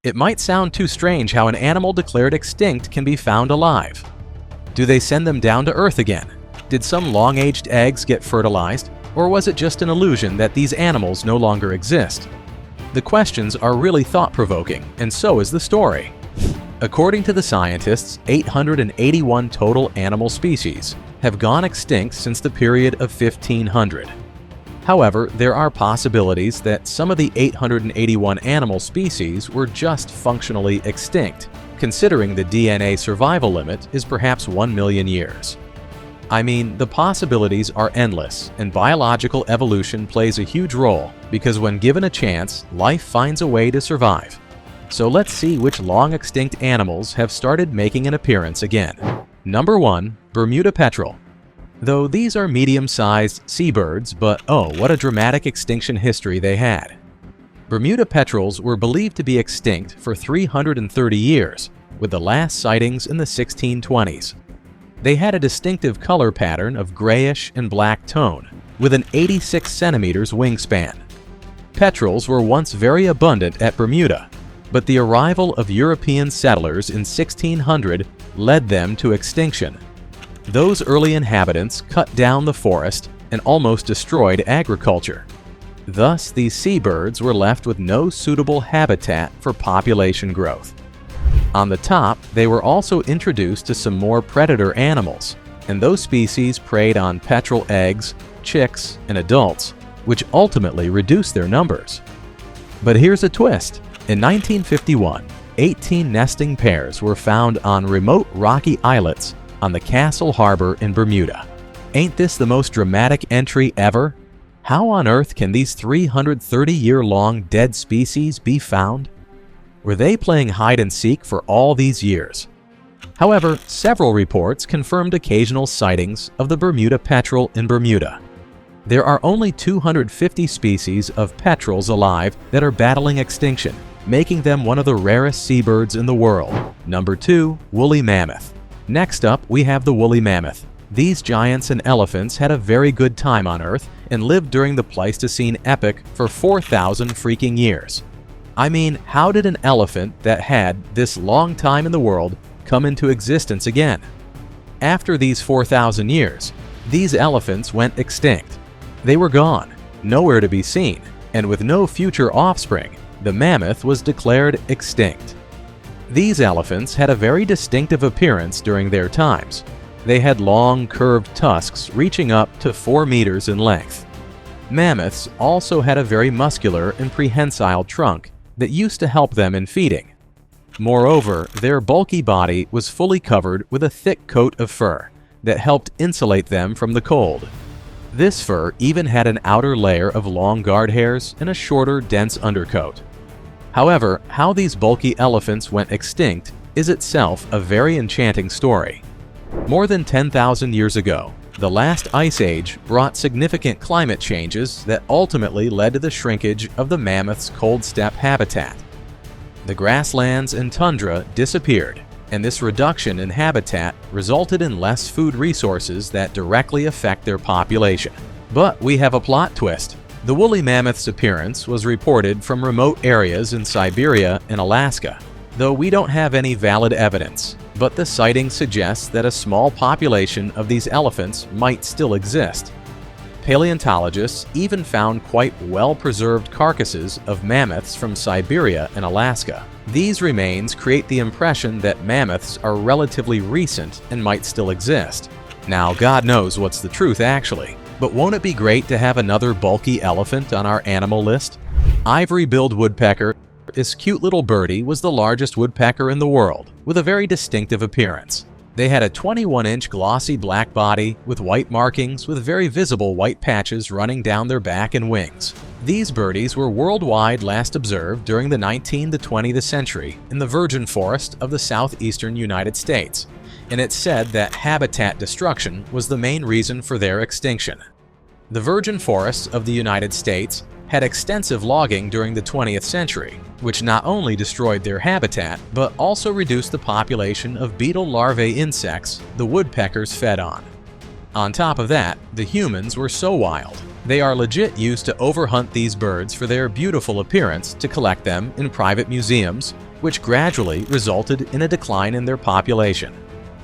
It might sound too strange how an animal declared extinct can be found alive. Do they send them down to Earth again? Did some long-aged eggs get fertilized? Or was it just an illusion that these animals no longer exist? The questions are really thought-provoking, and so is the story. According to the scientists, 881 total animal species have gone extinct since the period of 1500. However, there are possibilities that some of the 881 animal species were just functionally extinct, considering the DNA survival limit is perhaps 1 million years. I mean, the possibilities are endless, and biological evolution plays a huge role because when given a chance, life finds a way to survive. So let's see which long-extinct animals have started making an appearance again. Number 1. Bermuda Petrol. Though these are medium-sized seabirds, but oh, what a dramatic extinction history they had. Bermuda petrels were believed to be extinct for 330 years, with the last sightings in the 1620s. They had a distinctive color pattern of grayish and black tone, with an 86 centimeters wingspan. Petrels were once very abundant at Bermuda, but the arrival of European settlers in 1600 led them to extinction. Those early inhabitants cut down the forest and almost destroyed agriculture. Thus, these seabirds were left with no suitable habitat for population growth. On the top, they were also introduced to some more predator animals, and those species preyed on petrel eggs, chicks, and adults, which ultimately reduced their numbers. But here's a twist. In 1951, 18 nesting pairs were found on remote rocky islets on the Castle Harbor in Bermuda. Ain't this the most dramatic entry ever? How on earth can these 330-year-long dead species be found? Were they playing hide-and-seek for all these years? However, several reports confirmed occasional sightings of the Bermuda petrel in Bermuda. There are only 250 species of petrels alive that are battling extinction, making them one of the rarest seabirds in the world. Number 2. Woolly mammoth. Next up, we have the woolly mammoth. These giants and elephants had a very good time on Earth and lived during the Pleistocene epoch for 4,000 freaking years. I mean, how did an elephant that had this long time in the world come into existence again? After these 4,000 years, these elephants went extinct. They were gone, nowhere to be seen, and with no future offspring, the mammoth was declared extinct. These elephants had a very distinctive appearance during their times. They had long, curved tusks reaching up to 4 meters in length. Mammoths also had a very muscular and prehensile trunk that used to help them in feeding. Moreover, their bulky body was fully covered with a thick coat of fur that helped insulate them from the cold. This fur even had an outer layer of long guard hairs and a shorter, dense undercoat. However, how these bulky elephants went extinct is itself a very enchanting story. More than 10,000 years ago, the last ice age brought significant climate changes that ultimately led to the shrinkage of the mammoth's cold steppe habitat. The grasslands and tundra disappeared, and this reduction in habitat resulted in less food resources that directly affect their population. But we have a plot twist. The woolly mammoth's appearance was reported from remote areas in Siberia and Alaska, though we don't have any valid evidence, but the sighting suggests that a small population of these elephants might still exist. Paleontologists even found quite well-preserved carcasses of mammoths from Siberia and Alaska. These remains create the impression that mammoths are relatively recent and might still exist. Now, God knows what's the truth actually, but won't it be great to have another bulky elephant on our animal list? Ivorybill Woodpecker. This cute little birdie was the largest woodpecker in the world, with a very distinctive appearance. They had a 21-inch glossy black body with white markings with very visible white patches running down their back and wings. These birdies were worldwide last observed during the 19th to 20th century in the virgin forest of the southeastern United States, and it's said that habitat destruction was the main reason for their extinction. The virgin forests of the United States had extensive logging during the 20th century, which not only destroyed their habitat, but also reduced the population of beetle larvae insects the woodpeckers fed on. On top of that, the humans were so wild. They are legit used to overhunt these birds for their beautiful appearance to collect them in private museums, which gradually resulted in a decline in their population.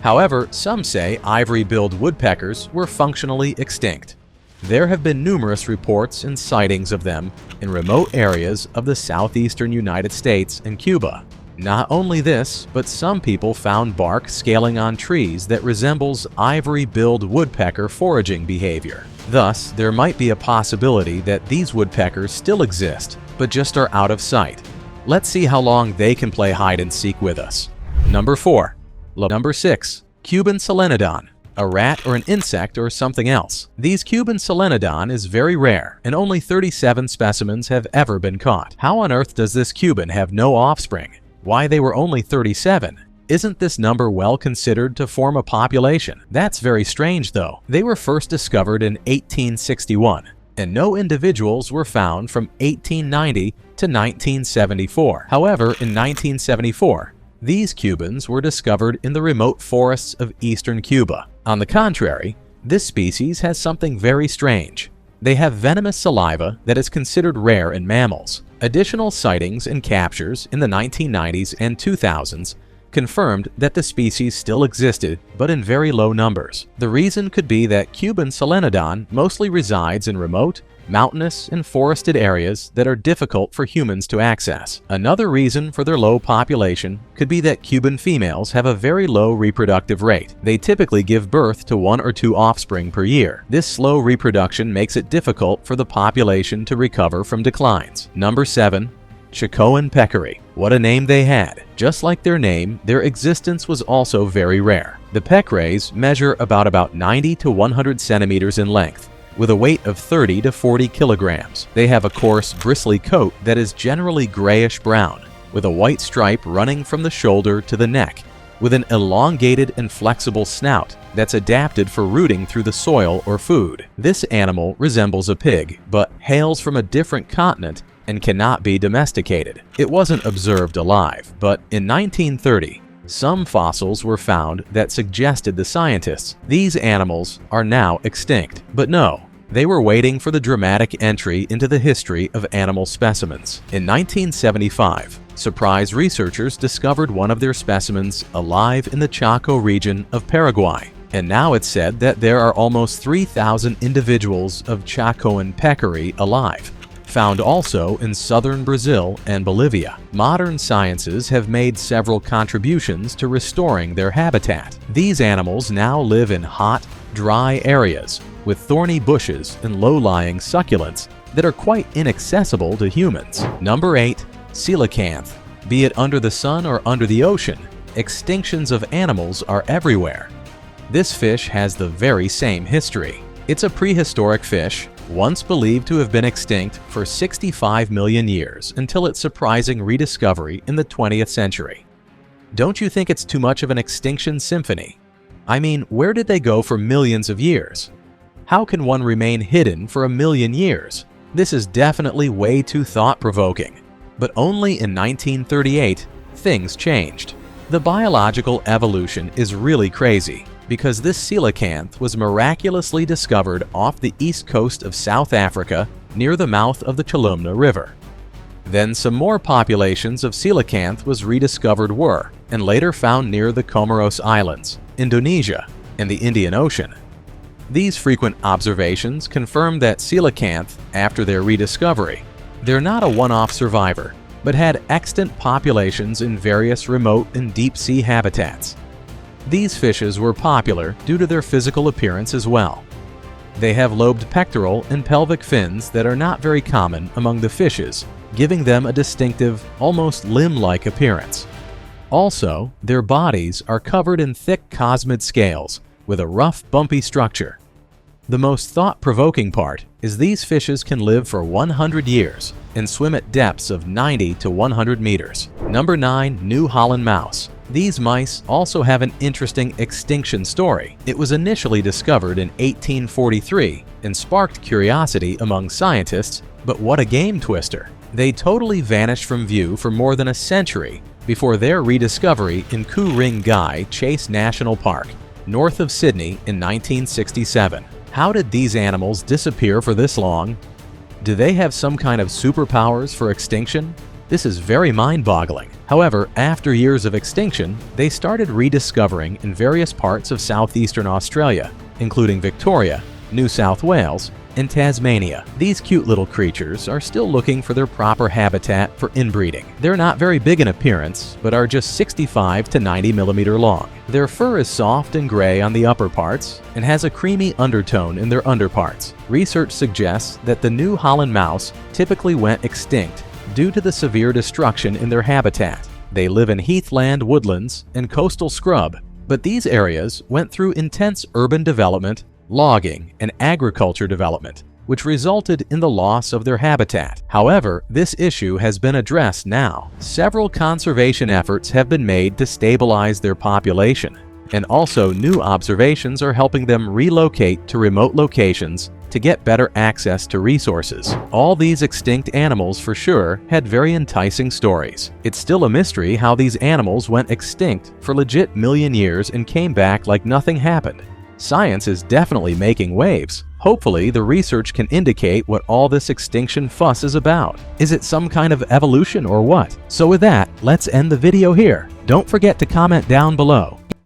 However, some say ivory-billed woodpeckers were functionally extinct. There have been numerous reports and sightings of them in remote areas of the southeastern United States and Cuba. Not only this, but some people found bark scaling on trees that resembles ivory-billed woodpecker foraging behavior. Thus, there might be a possibility that these woodpeckers still exist, but just are out of sight. Let's see how long they can play hide-and-seek with us. Number 4. Number 6. Cuban Solenodon. A rat or an insect or something else. These Cuban Solenodon is very rare, and only 37 specimens have ever been caught. How on earth does this Cuban have no offspring? Why they were only 37? Isn't this number well considered to form a population? That's very strange though. They were first discovered in 1861, and no individuals were found from 1890 to 1974. However, in 1974, these Cubans were discovered in the remote forests of eastern Cuba. On the contrary, this species has something very strange. They have venomous saliva that is considered rare in mammals. Additional sightings and captures in the 1990s and 2000s confirmed that the species still existed, but in very low numbers. The reason could be that Cuban Solenodon mostly resides in remote, mountainous, and forested areas that are difficult for humans to access. Another reason for their low population could be that Cuban females have a very low reproductive rate. They typically give birth to 1 or 2 offspring per year. This slow reproduction makes it difficult for the population to recover from declines. Number 7. Chaco Peery. What a name they had. Just like their name, their existence was also very rare. The peccaries measure about 90 to 100 centimeters in length, with a weight of 30 to 40 kilograms. They have a coarse, bristly coat that is generally grayish-brown, with a white stripe running from the shoulder to the neck, with an elongated and flexible snout that's adapted for rooting through the soil or food. This animal resembles a pig, but hails from a different continent and cannot be domesticated. It wasn't observed alive, but in 1930, some fossils were found that suggested the scientists these animals are now extinct. But no, they were waiting for the dramatic entry into the history of animal specimens. In 1975, surprise researchers discovered one of their specimens alive in the Chaco region of Paraguay. And now it's said that there are almost 3,000 individuals of Chaco peery alive, found also in southern Brazil and Bolivia. Modern sciences have made several contributions to restoring their habitat. These animals now live in hot, dry areas with thorny bushes and low-lying succulents that are quite inaccessible to humans. Number 8. Cican. Be it under the sun or under the ocean, extinctions of animals are everywhere. This fish has the very same history. It's a prehistoric fish, once believed to have been extinct for 65 million years until its surprising rediscovery in the 20th century. Don't you think it's too much of an extinction symphony? I mean, where did they go for millions of years? How can one remain hidden for a million years? This is definitely way too thought-provoking. But only in 1938, things changed. The biological evolution is really crazy, because this coelacanth was miraculously discovered off the east coast of South Africa near the mouth of the Chalumna River. Then some more populations of coelacanth was rediscovered and later found near the Comoros Islands, Indonesia, and the Indian Ocean. These frequent observations confirm that coelacanth, after their rediscovery, they're not a one-off survivor, but had extant populations in various remote and deep-sea habitats. These fishes were popular due to their physical appearance as well. They have lobed pectoral and pelvic fins that are not very common among the fishes, giving them a distinctive, almost limb-like appearance. Also, their bodies are covered in thick cosmid scales with a rough, bumpy structure. The most thought-provoking part is these fishes can live for 100 years and swim at depths of 90 to 100 meters. Number 9. New Holland Mouse. These mice also have an interesting extinction story. It was initially discovered in 1843 and sparked curiosity among scientists, but what a game twister. They totally vanished from view for more than a century before their rediscovery in Ku-ring-gai Chase National Park, north of Sydney in 1967. How did these animals disappear for this long? Do they have some kind of superpowers for extinction? This is very mind-boggling. However, after years of extinction, they started rediscovering in various parts of southeastern Australia, including Victoria, New South Wales, and Tasmania. These cute little creatures are still looking for their proper habitat for inbreeding. They're not very big in appearance, but are just 65 to 90 millimeter long. Their fur is soft and gray on the upper parts and has a creamy undertone in their underparts. Research suggests that the new Holland mouse typically went extinct due to the severe destruction in their habitat. They live in heathland woodlands and coastal scrub, but these areas went through intense urban development, logging, and agriculture development, which resulted in the loss of their habitat. However, this issue has been addressed now. Several conservation efforts have been made to stabilize their population, and also new observations are helping them relocate to remote locations to get better access to resources. All these extinct animals for sure had very enticing stories. It's still a mystery how these animals went extinct for legit million years and came back like nothing happened. Science is definitely making waves. Hopefully, the research can indicate what all this extinction fuss is about. Is it some kind of evolution or what? So with that, let's end the video here. Don't forget to comment down below.